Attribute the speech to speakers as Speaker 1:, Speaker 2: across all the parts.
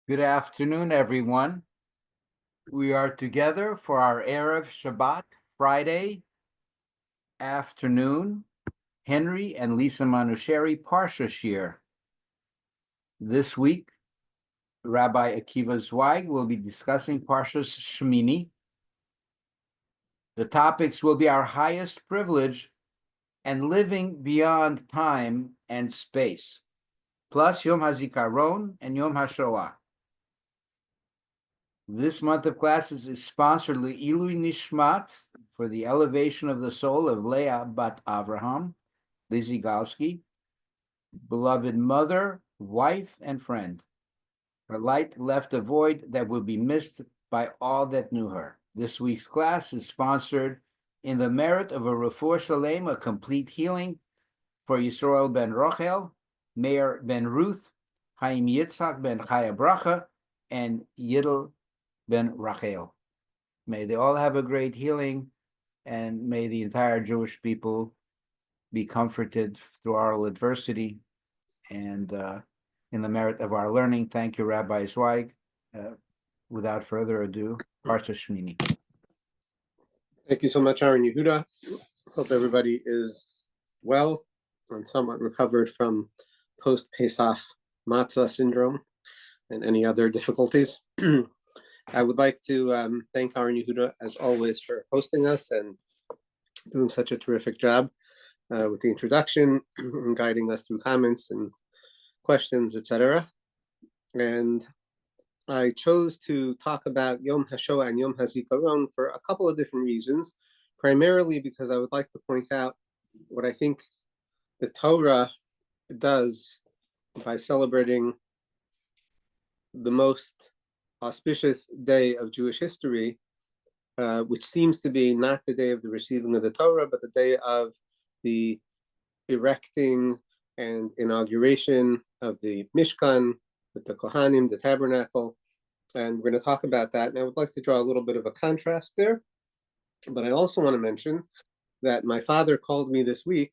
Speaker 1: Good afternoon, everyone. We are together for our Erev Shabbat Friday afternoon. Henry and Lisa Manoucheri Parsha Shiur. This week, Rabbi Akiva Zweig will be discussing Parshas Sh'mini. The topics will be our highest privilege and living beyond time and space, plus Yom HaZikaron and Yom HaSho'ah. This month of classes is sponsored Le'ilui Nishmat, for the elevation of the soul of Leah Bat Avraham, Lizzie Galsky, beloved mother, wife, and friend. Her light left a void that will be missed by all that knew her. This week's class is sponsored in the merit of a refuah shalem, a complete healing, for Yisroel ben Rochel, Meir ben Ruth, Chaim Yitzhak ben Chaya Bracha, and Yidel ben Rachel. May they all have a great healing, and may the entire Jewish people be comforted through our adversity and in the merit of our learning. Thank you, Rabbi Zweig. Without further ado, Parshas Sh'mini.
Speaker 2: Thank you so much, Aaron Yehuda. Hope everybody is well and somewhat recovered from post-Pesach matzah syndrome and any other difficulties. I would like to thank Aaron Yehuda, as always, for hosting us and doing such a terrific job with the introduction and guiding us through comments and questions, etc. And I chose to talk about Yom HaSho'ah and Yom HaZikaron for a couple of different reasons, primarily because I would like to point out what I think the Torah does by celebrating the most auspicious day of Jewish history, which seems to be not the day of the receiving of the Torah, but the day of the erecting and inauguration of the Mishkan, with the Kohanim, the tabernacle. And we're going to talk about that. And I would like to draw a little bit of a contrast there. But I also want to mention that my father called me this week,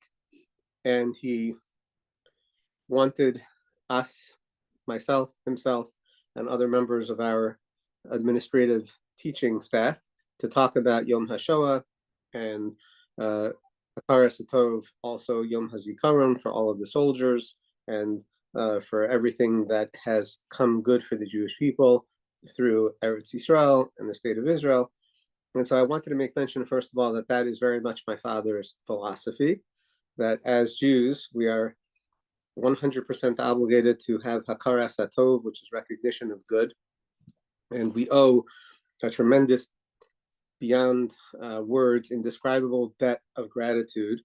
Speaker 2: and he wanted us, myself, himself, and other members of our administrative teaching staff to talk about Yom HaSho'ah and Hakaras Hatov, also Yom HaZikaron for all of the soldiers and for everything that has come good for the Jewish people through Eretz Yisrael and the state of Israel. And so I wanted to make mention, first of all, that that is very much my father's philosophy, that as Jews, we are 100% obligated to have Hakaras Hatov, which is recognition of good. And we owe a tremendous, beyond words, indescribable debt of gratitude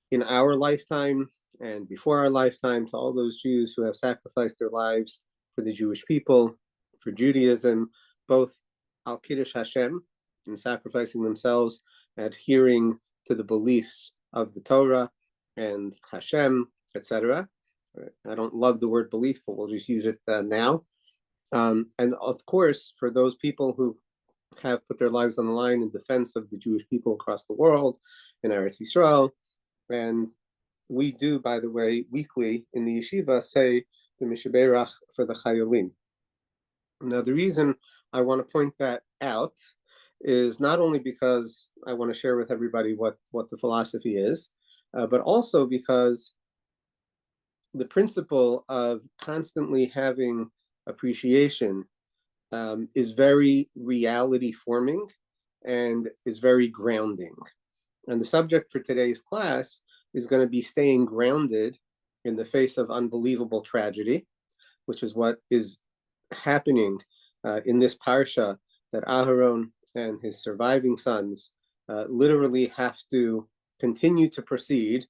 Speaker 2: in our lifetime and before our lifetime to all those Jews who have sacrificed their lives for the Jewish people, for Judaism, both al Kiddush Hashem, in sacrificing themselves, adhering to the beliefs of the Torah and Hashem, etc. I don't love the word belief, but we'll just use it now. And of course, for those people who have put their lives on the line in defense of the Jewish people across the world, in Eretz Yisrael. And we do, by the way, weekly in the yeshiva, say the Mishaberach for the Chayolim. Now, the reason I want to point that out is not only because I want to share with everybody what the philosophy is, but also because the principle of constantly having appreciation is very reality forming and is very grounding. And the subject for today's class is going to be staying grounded in the face of unbelievable tragedy, which is what is happening in this Parsha, that Aharon and his surviving sons literally have to continue to proceed.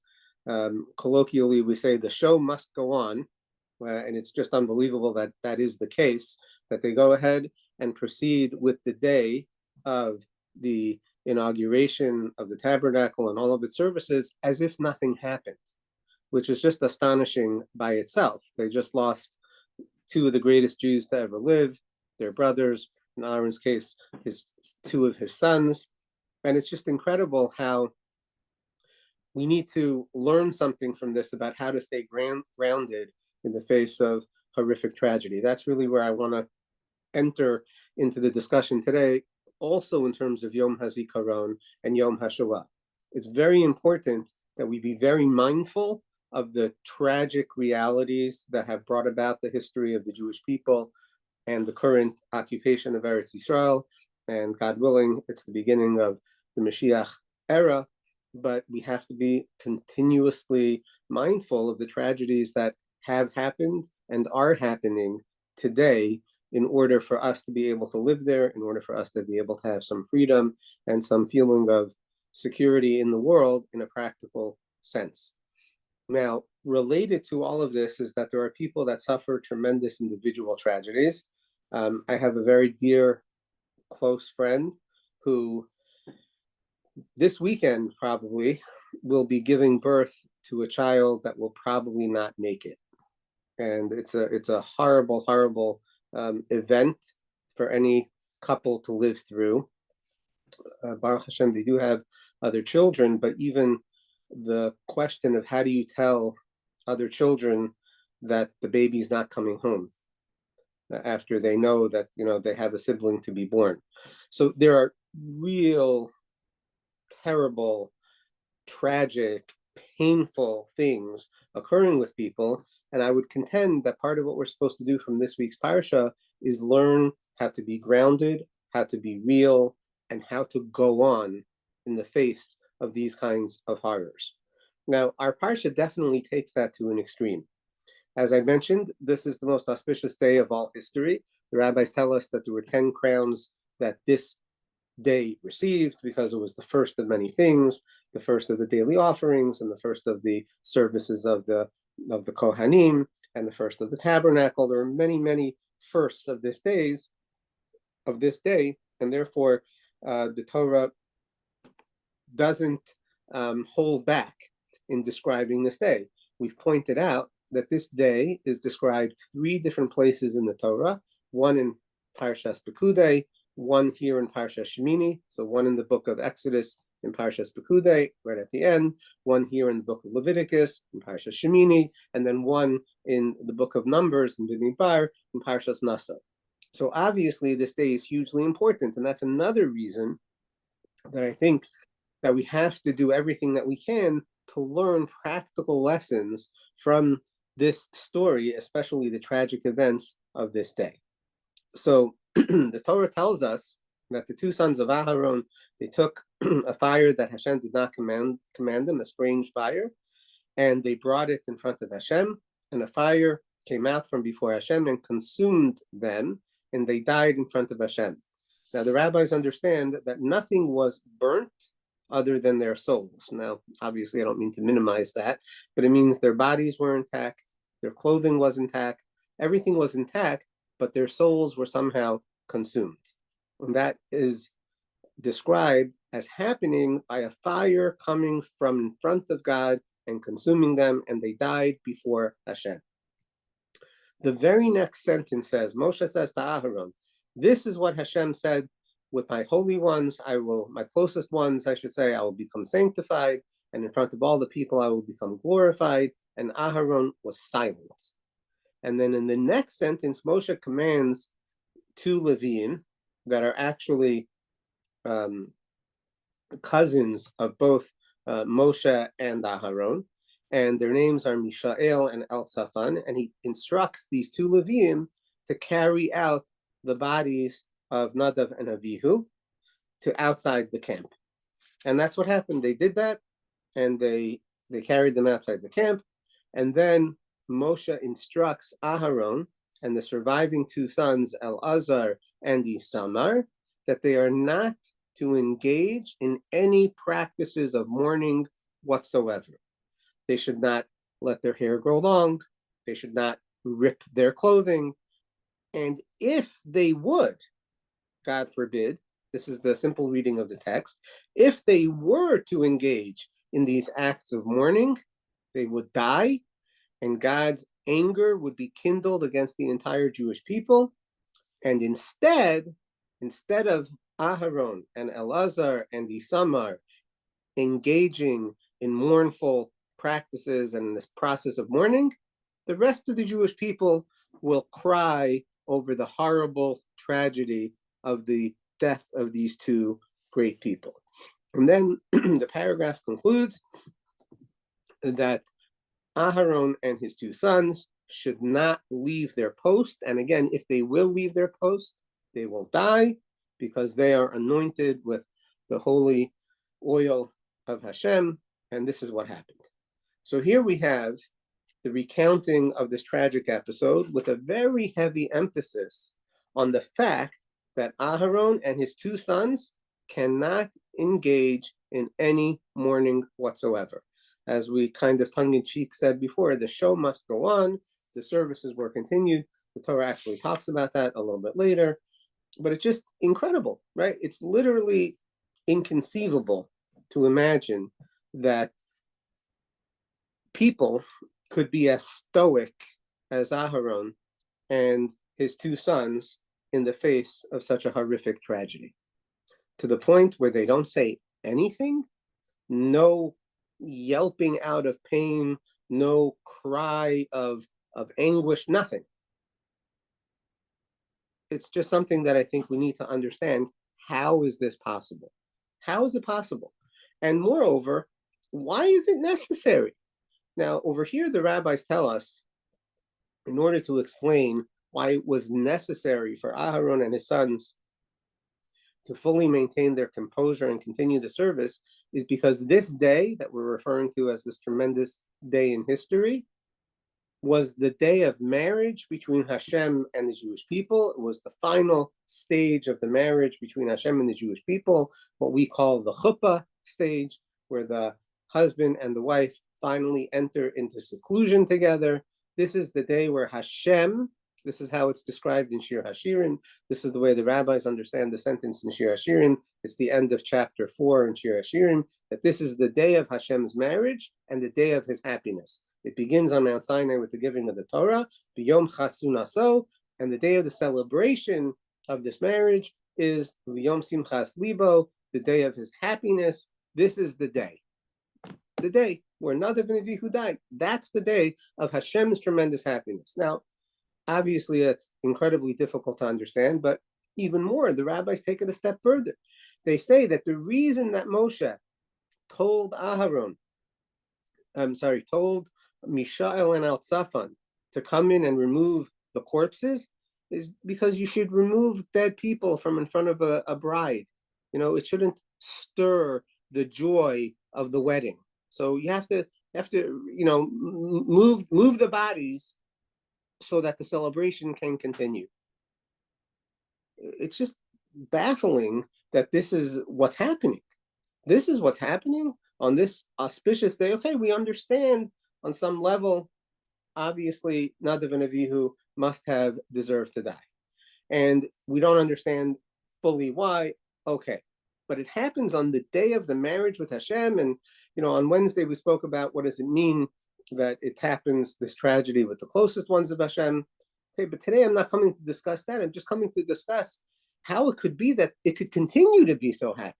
Speaker 2: Colloquially, we say the show must go on, and it's just unbelievable that that is the case, that they go ahead and proceed with the day of the inauguration of the tabernacle and all of its services as if nothing happened, which is just astonishing by itself. They just lost two of the greatest Jews to ever live, their brothers, in Aaron's case, two of his sons. And it's just incredible how we need to learn something from this about how to stay grounded in the face of horrific tragedy. That's really where I want to enter into the discussion today, also in terms of Yom HaZikaron and Yom HaSho'ah. It's very important that we be very mindful of the tragic realities that have brought about the history of the Jewish people and the current occupation of Eretz Yisrael. And God willing, it's the beginning of the Mashiach era, but we have to be continuously mindful of the tragedies that have happened and are happening today in order for us to be able to live there, in order for us to be able to have some freedom and some feeling of security in the world in a practical sense. Now, related to all of this is that there are people that suffer tremendous individual tragedies. I have a very dear, close friend who this weekend probably will be giving birth to a child that will probably not make it. And it's a horrible, horrible event for any couple to live through. Baruch Hashem, they do have other children, but even the question of how do you tell other children that the baby's not coming home after they know that, you know, they have a sibling to be born. So there are real terrible, tragic, painful things occurring with people. And I would contend that part of what we're supposed to do from this week's Parsha is learn how to be grounded, how to be real, and how to go on in the face of these kinds of horrors. Now, our Parsha definitely takes that to an extreme. As I mentioned, this is the most auspicious day of all history. The rabbis tell us that there were 10 crowns that this day received because it was the first of many things, the first of the daily offerings and the first of the services of the Kohanim and the first of the tabernacle. There are many, many firsts of this day, and therefore the Torah doesn't hold back in describing this day. We've pointed out that this day is described 3 different places in the Torah, one in Parshas Pekudei, one here in Parshas Sh'mini, so one in the book of Exodus in Parshas Pekudei, right at the end, one here in the book of Leviticus in Parshas Sh'mini, and then one in the book of Numbers in Bimidbar in Parshas Nasa. So obviously this day is hugely important, and that's another reason that I think that we have to do everything that we can to learn practical lessons from this story, especially the tragic events of this day. So the Torah tells us that the 2 sons of Aharon, they took a fire that Hashem did not command them, a strange fire, and they brought it in front of Hashem, and a fire came out from before Hashem and consumed them, and they died in front of Hashem. Now the rabbis understand that nothing was burnt other than their souls. Now, obviously, I don't mean to minimize that, but it means their bodies were intact, their clothing was intact, everything was intact, but their souls were somehow consumed. And that is described as happening by a fire coming from in front of God and consuming them, and they died before Hashem. The very next sentence says, Moshe says to Aharon, this is what Hashem said, with my holy ones, my closest ones, I should say, I will become sanctified, and in front of all the people, I will become glorified. And Aharon was silent. And then in the next sentence, Moshe commands 2 Leviim that are actually cousins of both Moshe and Aharon, and their names are Mishael and Elzaphan, and he instructs these 2 Leviim to carry out the bodies of Nadav and Avihu to outside the camp. And that's what happened. They did that, and they carried them outside the camp, and then Moshe instructs Aharon and the surviving 2 sons, Elazar and Isamar, that they are not to engage in any practices of mourning whatsoever. They should not let their hair grow long. They should not rip their clothing. And if they would, God forbid, this is the simple reading of the text, if they were to engage in these acts of mourning, they would die, and God's anger would be kindled against the entire Jewish people. And instead of Aharon and Elazar and Isamar engaging in mournful practices and this process of mourning, the rest of the Jewish people will cry over the horrible tragedy of the death of these two great people. And then the paragraph concludes that Aharon and his two sons should not leave their post. And again, if they will leave their post, they will die because they are anointed with the holy oil of Hashem. And this is what happened. So here we have the recounting of this tragic episode with a very heavy emphasis on the fact that Aharon and his two sons cannot engage in any mourning whatsoever. As we kind of tongue-in-cheek said before, the show must go on, the services were continued. The Torah actually talks about that a little bit later, but it's just incredible, right? It's literally inconceivable to imagine that people could be as stoic as Aharon and his two sons in the face of such a horrific tragedy, to the point where they don't say anything, no yelping out of pain, no cry of anguish, nothing. It's just something that I think we need to understand. How is this possible? How is it possible? And moreover, why is it necessary? Now, over here, the rabbis tell us, in order to explain why it was necessary for Aharon and his sons to fully maintain their composure and continue the service, is because this day that we're referring to as this tremendous day in history was the day of marriage between Hashem and the Jewish people. It was the final stage of the marriage between Hashem and the Jewish people, what we call the chuppah stage, where the husband and the wife finally enter into seclusion together. This is the day where Hashem, this is how it's described in Shiur HaShirim. This is the way the rabbis understand the sentence in Shiur HaShirim. It's the end of chapter 4 in Shiur HaShirim, that this is the day of Hashem's marriage and the day of his happiness. It begins on Mount Sinai with the giving of the Torah, B'yom Chasunaso, and the day of the celebration of this marriage is Yom Simchas Libo, the day of his happiness. This is the day where Nadav and Avihu died. That's the day of Hashem's tremendous happiness. Now, obviously, that's incredibly difficult to understand, but even more, the rabbis take it a step further. They say that the reason that Moshe told told Mishael and Al-Tzafan to come in and remove the corpses is because you should remove dead people from in front of a bride. You know, it shouldn't stir the joy of the wedding. So you have to move the bodies so that the celebration can continue. It's just baffling that this is what's happening. This is what's happening on this auspicious day. Okay, we understand on some level, obviously, Nadav and Avihu must have deserved to die. And we don't understand fully why. Okay, but it happens on the day of the marriage with Hashem. And, on Wednesday, we spoke about what does it mean that it happens, this tragedy with the closest ones of Hashem. Okay, but today I'm not coming to discuss that. I'm just coming to discuss how it could be that it could continue to be so happy.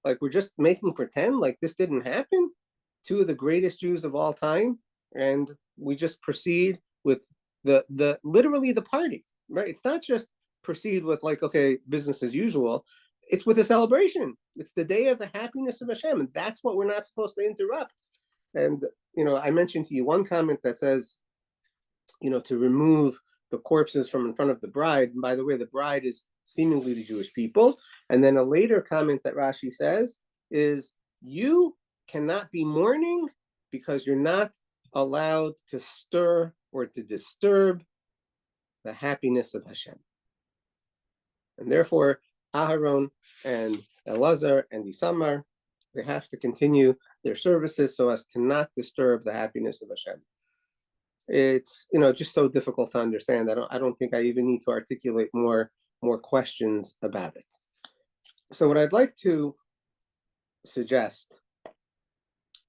Speaker 2: Like we're just making pretend like this didn't happen. Two of the greatest Jews of all time, and we just proceed with the literally the party, right? It's not just proceed with like, okay, business as usual. It's with a celebration. It's the day of the happiness of Hashem, and that's what we're not supposed to interrupt. And I mentioned to you one comment that says, to remove the corpses from in front of the bride. And by the way, the bride is seemingly the Jewish people. And then a later comment that Rashi says is, you cannot be mourning because you're not allowed to stir or to disturb the happiness of Hashem. And therefore, Aharon and Elazar and Isamar, they have to continue their services so as to not disturb the happiness of Hashem. It's just so difficult to understand. I don't think I even need to articulate more questions about it. So what I'd like to suggest,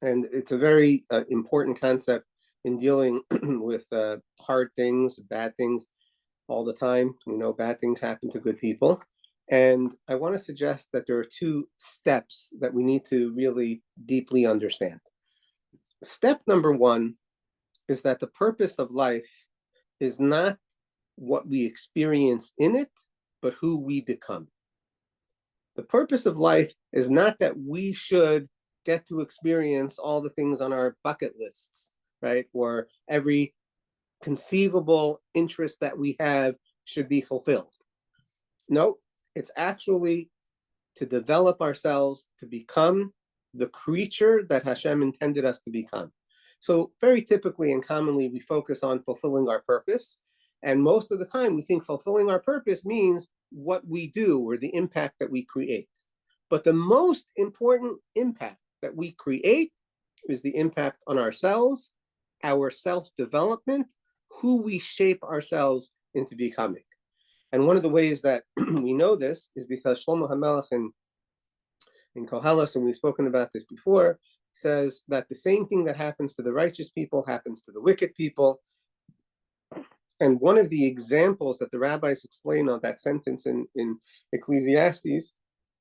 Speaker 2: and it's a very important concept in dealing with hard things, bad things all the time. Bad things happen to good people. And I want to suggest that there are two steps that we need to really deeply understand. Step number one is that the purpose of life is not what we experience in it, but who we become. The purpose of life is not that we should get to experience all the things on our bucket lists, right? Or every conceivable interest that we have should be fulfilled. No, it's actually to develop ourselves to become the creature that Hashem intended us to become. So very typically and commonly, we focus on fulfilling our purpose. And most of the time, we think fulfilling our purpose means what we do or the impact that we create. But the most important impact that we create is the impact on ourselves, our self-development, who we shape ourselves into becoming. And one of the ways that we know this is because Shlomo HaMelech in Koheles, and we've spoken about this before, says that the same thing that happens to the righteous people happens to the wicked people. And one of the examples that the rabbis explain on that sentence in Ecclesiastes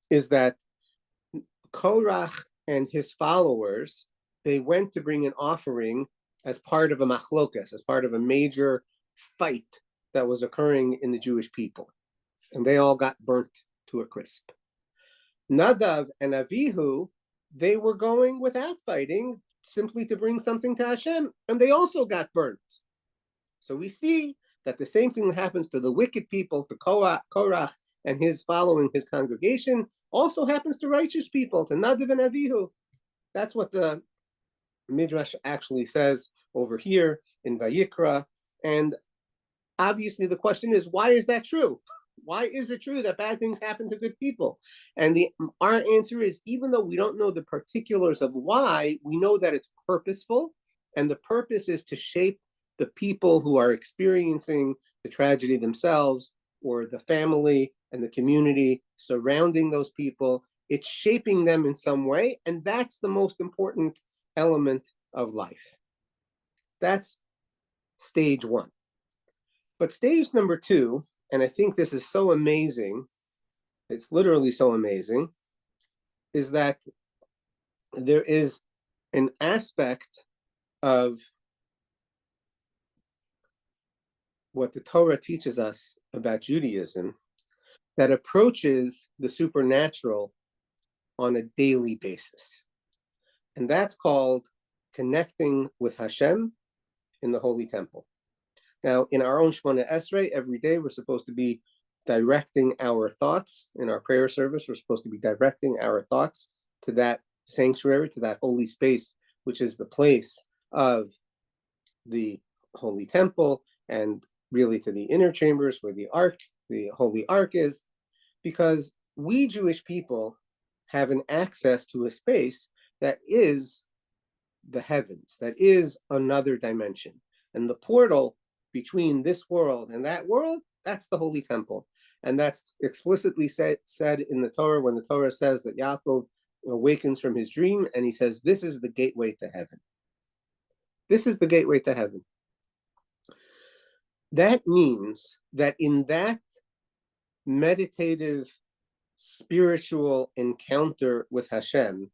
Speaker 2: is that Korach and his followers, they went to bring an offering as part of a machlokas, as part of a major fight that was occurring in the Jewish people. And they all got burnt to a crisp. Nadav and Avihu, they were going without fighting, simply to bring something to Hashem, and they also got burnt. So we see that the same thing that happens to the wicked people, to Korach and his following, his congregation, also happens to righteous people, to Nadav and Avihu. That's what the Midrash actually says over here in Vayikra. And obviously the question is, why is that true? Why is it true that bad things happen to good people? And our answer is, even though we don't know the particulars of why, we know that it's purposeful, and the purpose is to shape the people who are experiencing the tragedy themselves, or the family and the community surrounding those people. It's shaping them in some way, and that's the most important element of life. That's stage one. But stage number two, and I think this is so amazing, it's literally so amazing, is that there is an aspect of what the Torah teaches us about Judaism that approaches the supernatural on a daily basis. And that's called connecting with Hashem in the Holy Temple. Now, in our own Shemona Esrei, every day we're supposed to be directing our thoughts in our prayer service. We're supposed to be directing our thoughts to that sanctuary, to that holy space, which is the place of the Holy Temple, and really to the inner chambers where the Ark, the Holy Ark is, because we Jewish people have an access to a space that is the heavens, that is another dimension. And the portal between this world and that world, that's the Holy Temple. And that's explicitly said in the Torah, when the Torah says that Yaakov awakens from his dream, and he says, this is the gateway to heaven. This is the gateway to heaven. That means that in that meditative, spiritual encounter with Hashem,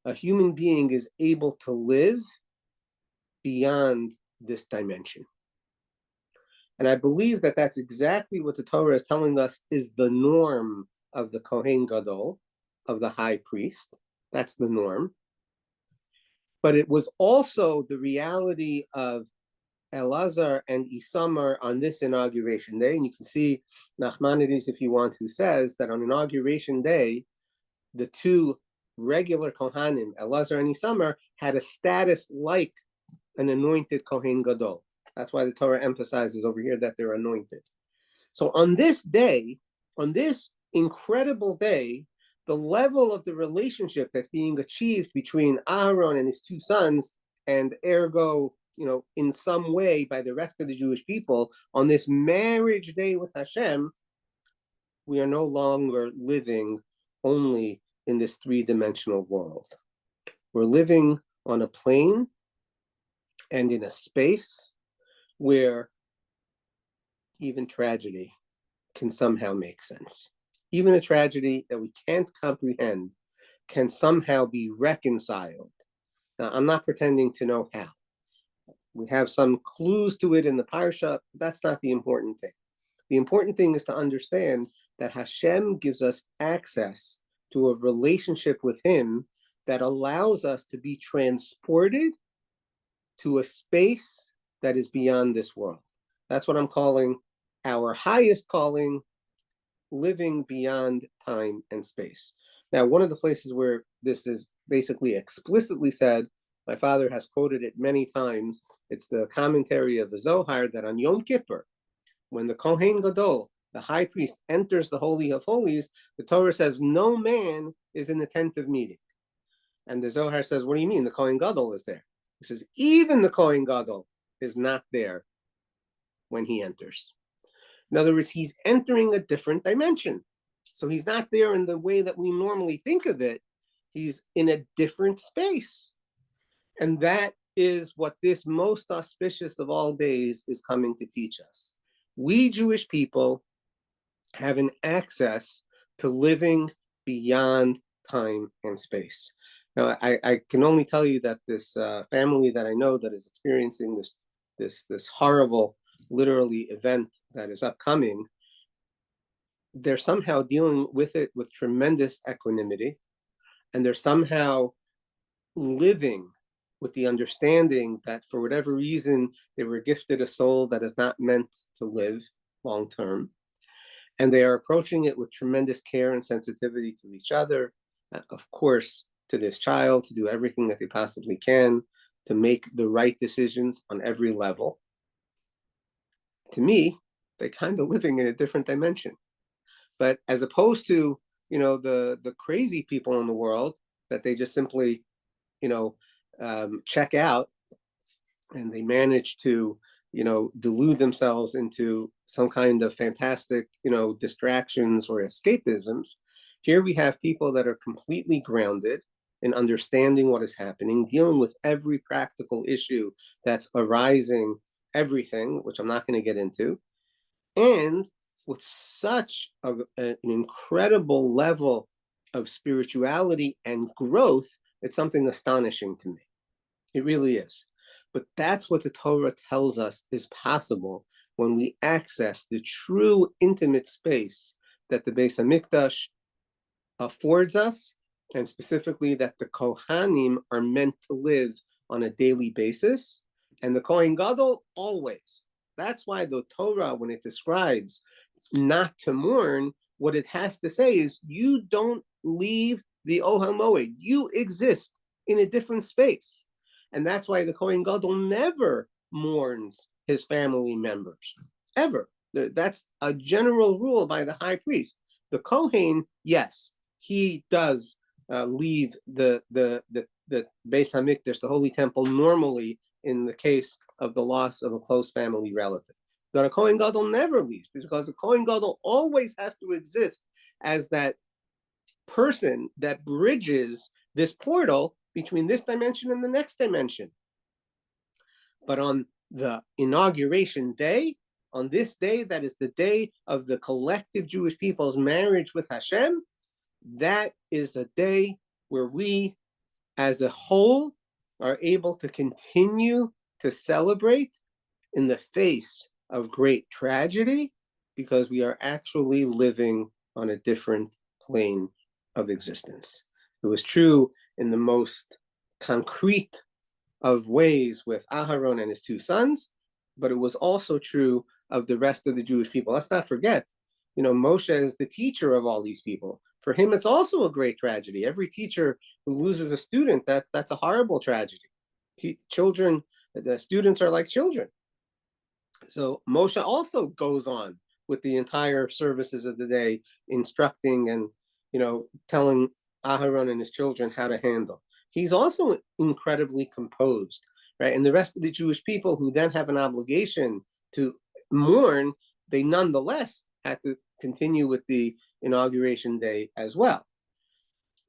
Speaker 2: a human being is able to live beyond this dimension. And I believe that that's exactly what the Torah is telling us is the norm of the Kohen Gadol, of the high priest. That's the norm. But it was also the reality of Elazar and Isamar on this inauguration day. And you can see Nachmanides, if you want, who says that on inauguration day, the two regular Kohanim, Elazar and Isamar, had a status like an anointed Kohen Gadol. That's why the Torah emphasizes over here that they're anointed. So on this day, on this incredible day, the level of the relationship that's being achieved between Aaron and his two sons, and ergo, in some way by the rest of the Jewish people, on this marriage day with Hashem, we are no longer living only in this three-dimensional world. We're living on a plane and in a space where even tragedy can somehow make sense. Even a tragedy that we can't comprehend can somehow be reconciled. Now, I'm not pretending to know how, We have some clues to it in the Parsha. But that's not the important thing. The important thing is to understand that Hashem gives us access to a relationship with him that allows us to be transported to a space that is beyond this world. That's what I'm calling our highest calling, living beyond time and space. Now, one of the places where this is basically explicitly said, my father has quoted it many times, it's the commentary of the Zohar, that on Yom Kippur, when the Kohen Gadol, the high priest, enters the Holy of Holies, the Torah says no man is in the tent of meeting. And the Zohar says, what do you mean? The Kohen Gadol is there. He says, even the Kohen Gadol is not there when he enters. In other words, he's entering a different dimension. So he's not there in the way that we normally think of it. He's in a different space. And that is what this most auspicious of all days is coming to teach us. We Jewish people have an access to living beyond time and space. Now, I can only tell you that this family that I know that is experiencing this horrible, literally, event that is upcoming, they're somehow dealing with it with tremendous equanimity, and they're somehow living with the understanding that for whatever reason, they were gifted a soul that is not meant to live long term. And they are approaching it with tremendous care and sensitivity to each other, of course, to this child, to do everything that they possibly can to make the right decisions on every level. To me, they're kind of living in a different dimension. But as opposed to, the crazy people in the world that they just simply, check out, and they manage to, delude themselves into some kind of fantastic, distractions or escapisms. Here we have people that are completely grounded in understanding what is happening, dealing with every practical issue that's arising, everything, which I'm not going to get into, and with such an incredible level of spirituality and growth, it's something astonishing to me. It really is. But that's what the Torah tells us is possible when we access the true intimate space that the Beis HaMikdash affords us, and specifically that the Kohanim are meant to live on a daily basis, and the Kohen Gadol always. That's why the Torah, when it describes not to mourn, what it has to say is you don't leave the Ohel Moed. You exist in a different space. And that's why the Kohen Gadol never mourns his family members, ever. That's a general rule by the high priest. The Kohen, yes, he does leave the Beis HaMikdash, the Holy Temple, normally in the case of the loss of a close family relative. But a Kohen Gadol never leaves, because the Kohen Gadol always has to exist as that person that bridges this portal between this dimension and the next dimension. But on the inauguration day, on this day, that is the day of the collective Jewish people's marriage with Hashem, that is a day where we, as a whole, are able to continue to celebrate in the face of great tragedy, because we are actually living on a different plane of existence. It was true in the most concrete of ways with Aharon and his two sons, but it was also true of the rest of the Jewish people. Let's not forget, Moshe is the teacher of all these people. For him, it's also a great tragedy. Every teacher who loses a student, that's a horrible tragedy. Children, the students are like children. So Moshe also goes on with the entire services of the day, instructing and, telling Aharon and his children how to handle. He's also incredibly composed, right? And the rest of the Jewish people who then have an obligation to mourn, they nonetheless had to continue with the inauguration day as well.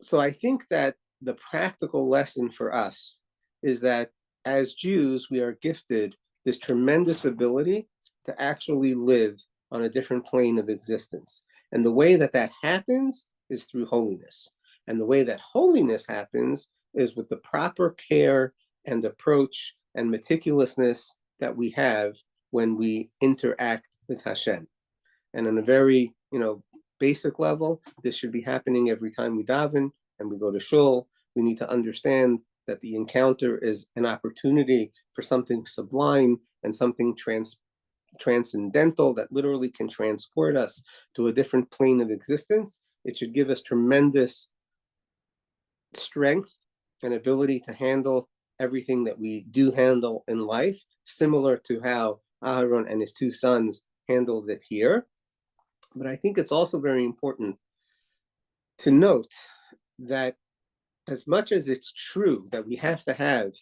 Speaker 2: So I think that the practical lesson for us is that as Jews, we are gifted this tremendous ability to actually live on a different plane of existence. And the way that that happens is through holiness. And the way that holiness happens is with the proper care and approach and meticulousness that we have when we interact with Hashem. And on a very, basic level, this should be happening every time we daven and we go to shul. We need to understand that the encounter is an opportunity for something sublime and something transcendental that literally can transport us to a different plane of existence. It should give us tremendous strength and ability to handle everything that we do handle in life, similar to how Aharon and his two sons handled it here. But I think it's also very important to note that as much as it's true that we have to have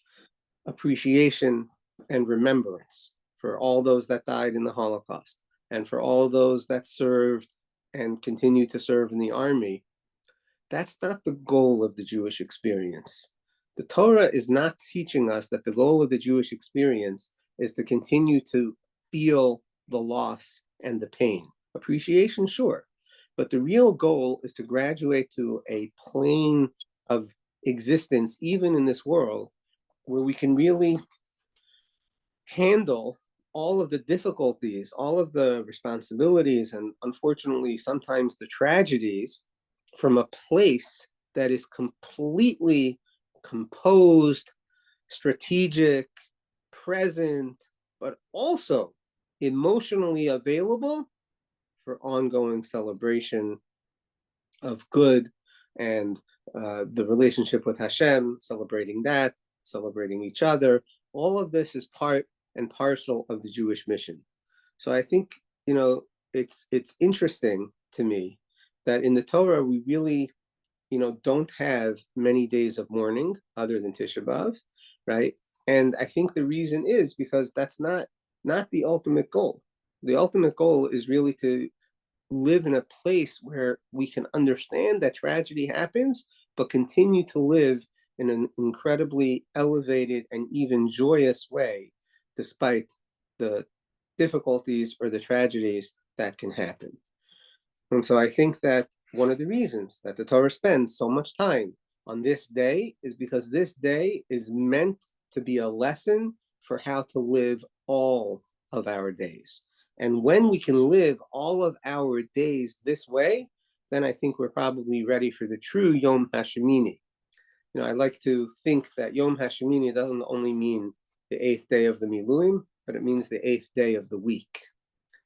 Speaker 2: appreciation and remembrance for all those that died in the Holocaust and for all those that served and continue to serve in the army, that's not the goal of the Jewish experience. The Torah is not teaching us that the goal of the Jewish experience is to continue to feel the loss and the pain. Appreciation, sure, but the real goal is to graduate to a plane of existence, even in this world, where we can really handle all of the difficulties, all of the responsibilities, and unfortunately, sometimes the tragedies from a place that is completely composed, strategic, present, but also emotionally available for ongoing celebration of good and the relationship with Hashem, celebrating that, celebrating each other. All of this is part and parcel of the Jewish mission. So I think, it's interesting to me that in the Torah, we really, don't have many days of mourning other than Tisha B'Av, right? And I think the reason is because that's not the ultimate goal. The ultimate goal is really to live in a place where we can understand that tragedy happens, but continue to live in an incredibly elevated and even joyous way, despite the difficulties or the tragedies that can happen. And so I think that one of the reasons that the Torah spends so much time on this day is because this day is meant to be a lesson for how to live all of our days. And when we can live all of our days this way, then I think we're probably ready for the true Yom HaSh'mini. I like to think that Yom HaSh'mini doesn't only mean the 8th day of the Miluim, but it means the 8th day of the week.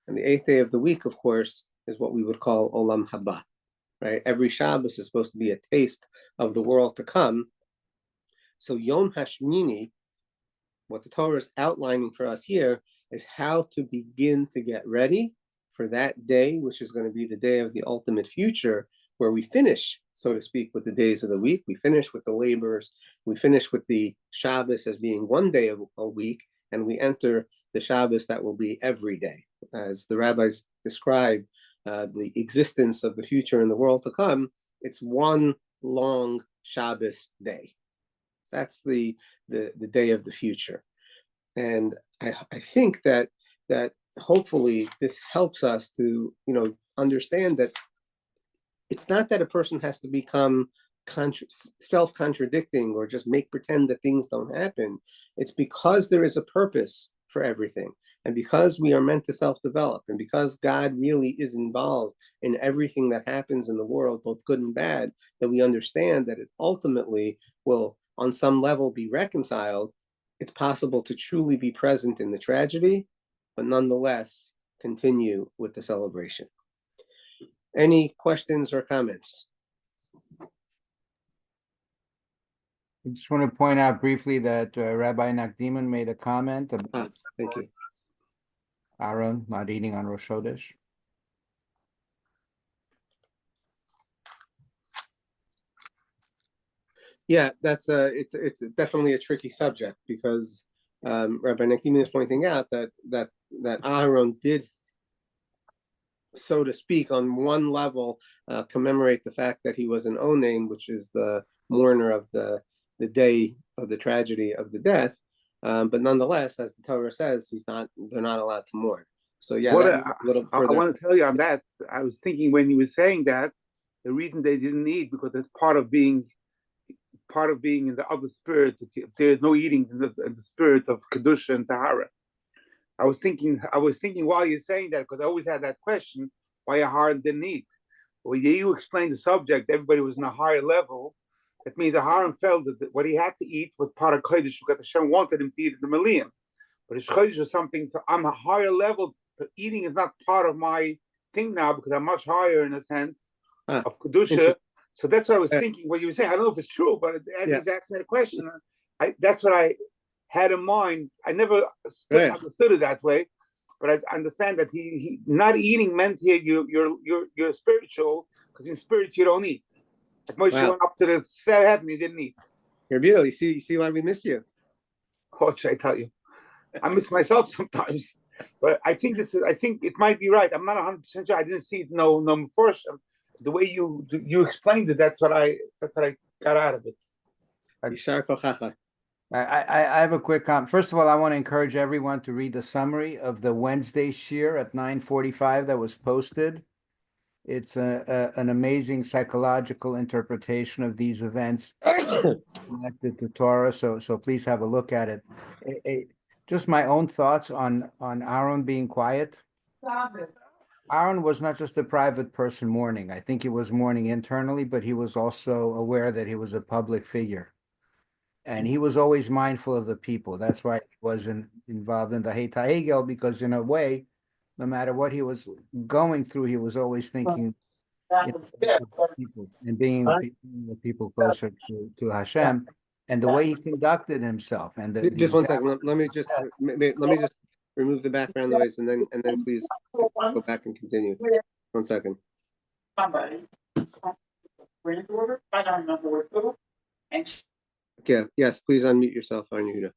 Speaker 2: And the 8th day of the week, of course, is what we would call Olam Haba, right? Every Shabbos is supposed to be a taste of the world to come. So Yom HaSh'mini, what the Torah is outlining for us here, is how to begin to get ready for that day, which is going to be the day of the ultimate future, where we finish, so to speak, with the days of the week. We finish with the labors. We finish with the Shabbos as being one day a week, and we enter the Shabbos that will be every day. As the rabbis describe the existence of the future and the world to come, it's one long Shabbos day. That's the day of the future. And I think that hopefully this helps us to, understand that it's not that a person has to become self-contradicting or just make pretend that things don't happen. It's because there is a purpose for everything. And because we are meant to self-develop, and because God really is involved in everything that happens in the world, both good and bad, that we understand that it ultimately will, on some level, be reconciled. It's possible to truly be present in the tragedy, but nonetheless continue with the celebration. Any questions or comments?
Speaker 1: I just want to point out briefly that Rabbi Nakdiman made a comment about
Speaker 2: Thank you.
Speaker 1: Aaron not eating on Rosh Chodesh.
Speaker 2: Yeah, it's definitely a tricky subject because Rabbi Nakdiman is pointing out that Aaron did, so to speak, on one level, commemorate the fact that he was an Onain, which is the mourner of the day of the tragedy of the death. But nonetheless, as the Torah says, they're not allowed to mourn. So yeah,
Speaker 3: a little further. I want to tell you on that. I was thinking when he was saying that, the reason they didn't eat because it's part of being part of being in the other spirit. There is no eating in the spirit of kedusha and tahara. I was thinking while you're saying that, because I always had that question why Aharon didn't eat. When you explained the subject, everybody was in a higher level. That means Aharon felt that what he had to eat was part of Kodesh because Hashem wanted him to eat in the Milian. But his Kodesh was something, I'm a higher level. Eating is not part of my thing now because I'm much higher in a sense of Kedusha. So that's what I was thinking, what you were saying. I don't know if it's true, but as he's asking that question, that's what I had in mind. I never understood it that way. But I understand that he not eating meant here you're spiritual, because in spirit you don't eat. Like Moshe went up to the heaven and he didn't eat.
Speaker 2: You're beautiful. You see why we miss you.
Speaker 3: What should I tell you? I miss myself sometimes. But I think it might be right. I'm not 100% sure. I didn't see it no first. The way you explained it, that's what I got out of it.
Speaker 1: I have a quick comment. First of all, I want to encourage everyone to read the summary of the Wednesday Shiur at 9:45 that was posted. It's an amazing psychological interpretation of these events connected to Torah. So please have a look at it. Just my own thoughts on Aaron being quiet. Aaron was not just a private person mourning. I think he was mourning internally, but he was also aware that he was a public figure. And he was always mindful of the people. That's why he wasn't involved in the Heit HaEgel, because in a way, no matter what he was going through, he was always thinking people and being the people closer to Hashem, and the way he conducted himself. And
Speaker 2: just 1 second. Let me just remove the background noise, and then please go back and continue. 1 second. Yeah. Yes. Please unmute yourself, Yehuda.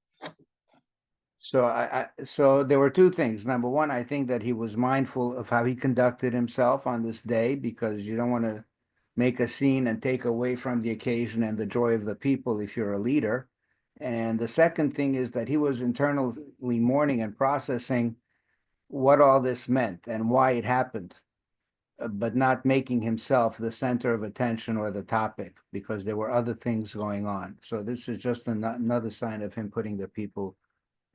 Speaker 1: So there were two things. Number one, I think that he was mindful of how he conducted himself on this day, because you don't want to make a scene and take away from the occasion and the joy of the people if you're a leader. And the second thing is that he was internally mourning and processing what all this meant and why it happened, but not making himself the center of attention or the topic, because there were other things going on. So this is just another sign of him putting the people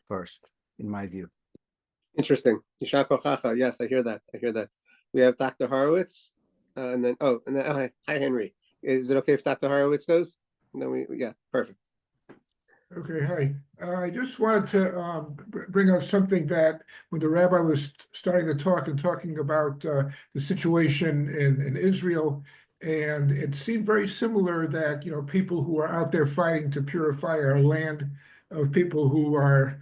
Speaker 1: first, in my view.
Speaker 2: Interesting. Yishar Kochacha. Yes, I hear that. We have Dr. Horowitz, and then hi Henry. Is it okay if Dr. Horowitz goes? And then perfect.
Speaker 4: Okay, hi. I just wanted to bring up something that when the rabbi was starting to talking about the situation in Israel, and it seemed very similar that, people who are out there fighting to purify our land, of people who are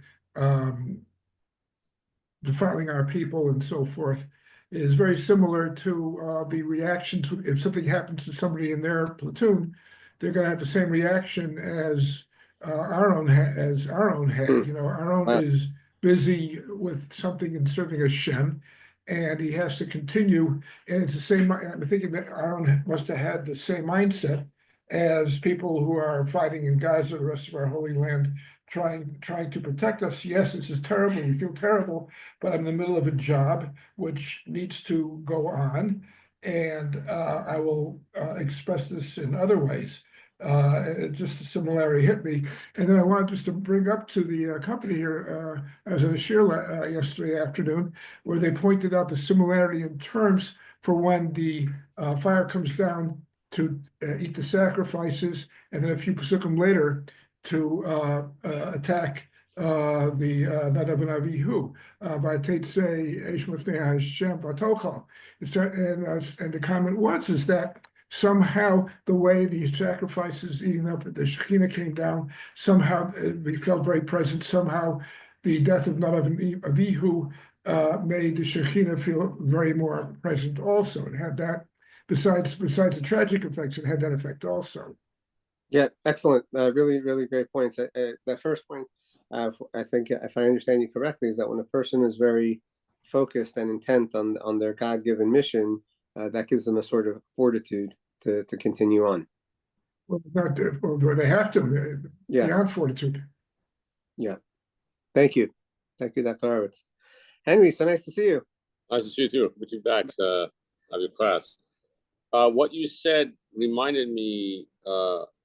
Speaker 4: defiling our people and so forth, is very similar to the reaction to if something happens to somebody in their platoon. They're going to have the same reaction as Aaron had. Aaron is busy with something and serving Hashem, and he has to continue. And it's the same. I'm thinking that Aaron must have had the same mindset as people who are fighting in Gaza, the rest of our Holy Land, trying to protect us. Yes, this is terrible. We feel terrible, but I'm in the middle of a job which needs to go on, and I will express this in other ways. Just a similarity hit me. And then I wanted just to bring up to the company here, I was at a Shiur yesterday afternoon, where they pointed out the similarity in terms for when the fire comes down to eat the sacrifices, and then a few pasukim later to attack the Nadav and Avihu. Vayetze Eish Mifnei Hashem Vatochal. And the comment is that somehow the way these sacrifices eating up, the Shekhinah came down, somehow we felt very present. Somehow the death of Nadav and Avihu made the Shekhinah feel very more present also. It had that, besides the tragic effects, it had that effect also.
Speaker 2: Yeah, excellent. Really, really great points. That first point, I think, if I understand you correctly, is that when a person is very focused and intent on their God-given mission, that gives them a sort of fortitude to continue on.
Speaker 4: Well, they have to. Beyond fortitude.
Speaker 2: Yeah. Thank you, Dr. Horowitz. Henry, so nice to see you.
Speaker 5: Nice to see you too. Good to be back of your class. What you said reminded me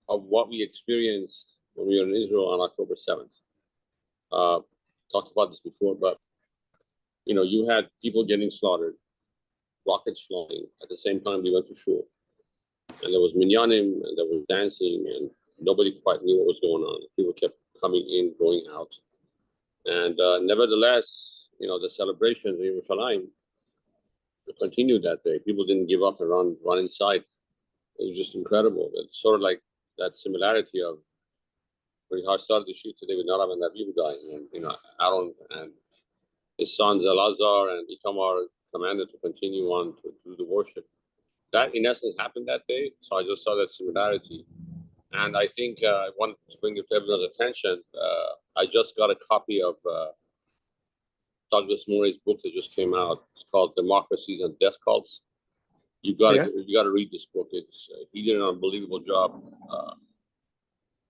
Speaker 5: of what we experienced when we were in Israel on October 7th. Talked about this before, but you had people getting slaughtered, rockets flying. At the same time, we went to Shiur, and there was minyanim, and there was dancing, and nobody quite knew what was going on. People kept coming in, going out, and nevertheless, the celebrations in Yerushalayim continued that day. People didn't give up and run inside. It was just incredible. It's sort of like that similarity of when I started the shoot today with Narav and Aviv guy, and Aaron and his sons Elazar and Itamar commanded to continue on to do the worship. That in essence happened that day. So I just saw that similarity, and I think I want to bring it to everyone's attention. I just got a copy of Douglas Murray's book that just came out. It's called Democracies and Death Cults. You got to read this book. He did an unbelievable job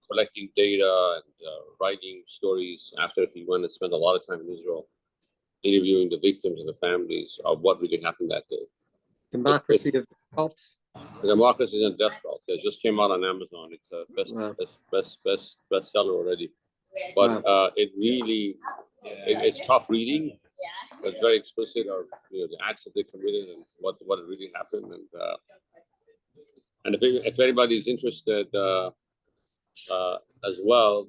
Speaker 5: collecting data and writing stories after he went and spent a lot of time in Israel, interviewing the victims and the families of what really happened that day.
Speaker 2: Democracy of Cults.
Speaker 5: Democracies and Death Cults. It just came out on Amazon. It's a bestseller already. But it really, it's tough reading. It's very explicit of the acts that they committed and what really happened. And if anybody is interested as well,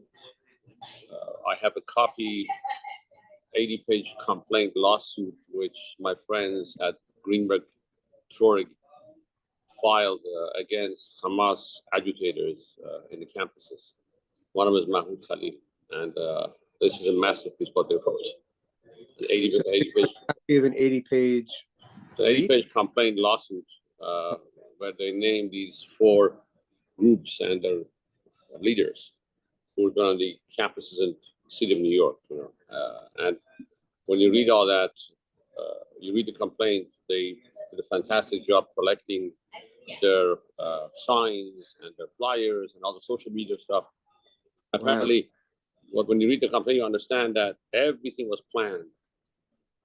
Speaker 5: I have a copy, 80-page complaint lawsuit which my friends at Greenberg Traurig filed against Hamas agitators in the campuses. One of them is Manoucheri, and this is a masterpiece what they wrote. An 80-page complaint lawsuit where they named these 4 groups and their leaders who have been on the campuses in the city of New York. And when you read all that, you read the complaint, they did a fantastic job collecting their signs and their flyers and all the social media stuff. Apparently, when you read the complaint, you understand that everything was planned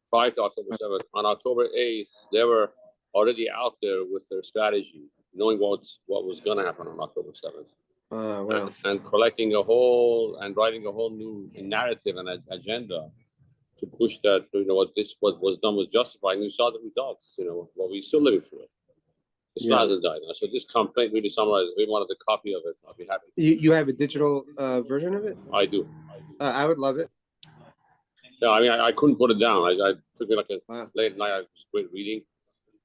Speaker 5: prior to October 7th. On October 8th, they were already out there with their strategy, knowing what was going to happen on October 7th. And collecting and writing a whole new narrative and agenda to push that, what was done was justified. And you saw the results, well, we're still living through it. It's not hasn't died now. So this complaint really summarizes. We wanted a copy of it. I'll be happy.
Speaker 2: You have a digital version of it?
Speaker 5: I do.
Speaker 2: I would love it.
Speaker 5: Yeah, I mean, I couldn't put it down. I took it like a late night. I was great reading.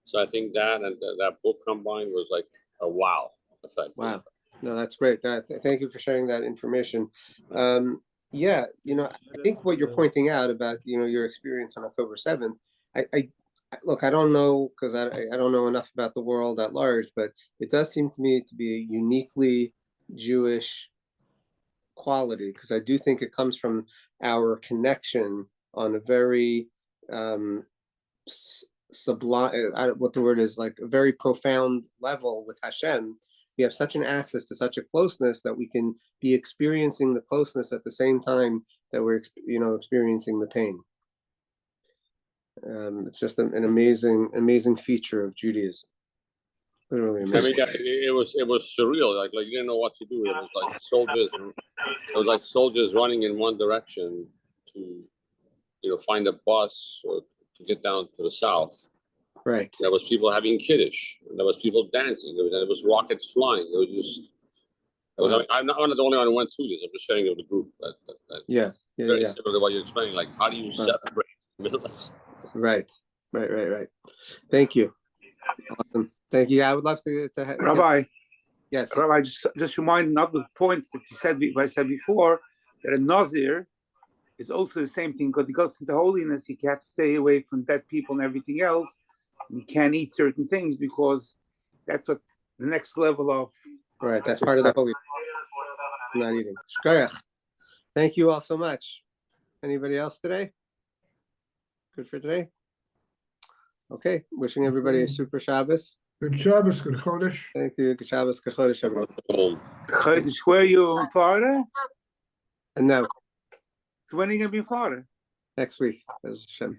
Speaker 5: So I think that and that book combined was like a wow effect.
Speaker 2: Wow. No, that's great. Thank you for sharing that information. I think what you're pointing out about, your experience on October 7th, look, I don't know, because I don't know enough about the world at large, but it does seem to me to be a uniquely Jewish quality, because I do think it comes from our connection on a very sublime, what the word is, like a very profound level with Hashem. We have such an access to such a closeness that we can be experiencing the closeness at the same time that we're experiencing the pain. It's just an amazing feature of Judaism. Literally amazing.
Speaker 5: I mean, it was surreal. Like you didn't know what to do. It was like soldiers. It was like soldiers running in one direction to find a bus or to get down to the south.
Speaker 2: Right.
Speaker 5: There was people having kiddush. There was people dancing. There was rockets flying. It was just. I'm not the only one who went through this. I'm just sharing it with the group. Very similar to what you're explaining. Like, how do you separate minutes?
Speaker 2: Right. Thank you. Awesome. Thank you. I would love to
Speaker 3: Rabbi.
Speaker 2: Yes.
Speaker 3: Rabbi, just remind another point that I said before, that a Nazir is also the same thing, because he goes into holiness. He can't stay away from dead people and everything else. And he can't eat certain things because that's what the next level of.
Speaker 2: Right. That's part of the holy. Not eating. Shkoyach. Thank you all so much. Anybody else today? Good for today? Okay. Wishing everybody a super Shabbos.
Speaker 4: Good Shabbos, good Chodesh.
Speaker 2: Thank you. Good Shabbos, good Chodesh, everyone.
Speaker 3: Where are you in Florida?
Speaker 2: And now.
Speaker 3: So when are you going to be in Florida?
Speaker 2: Next week.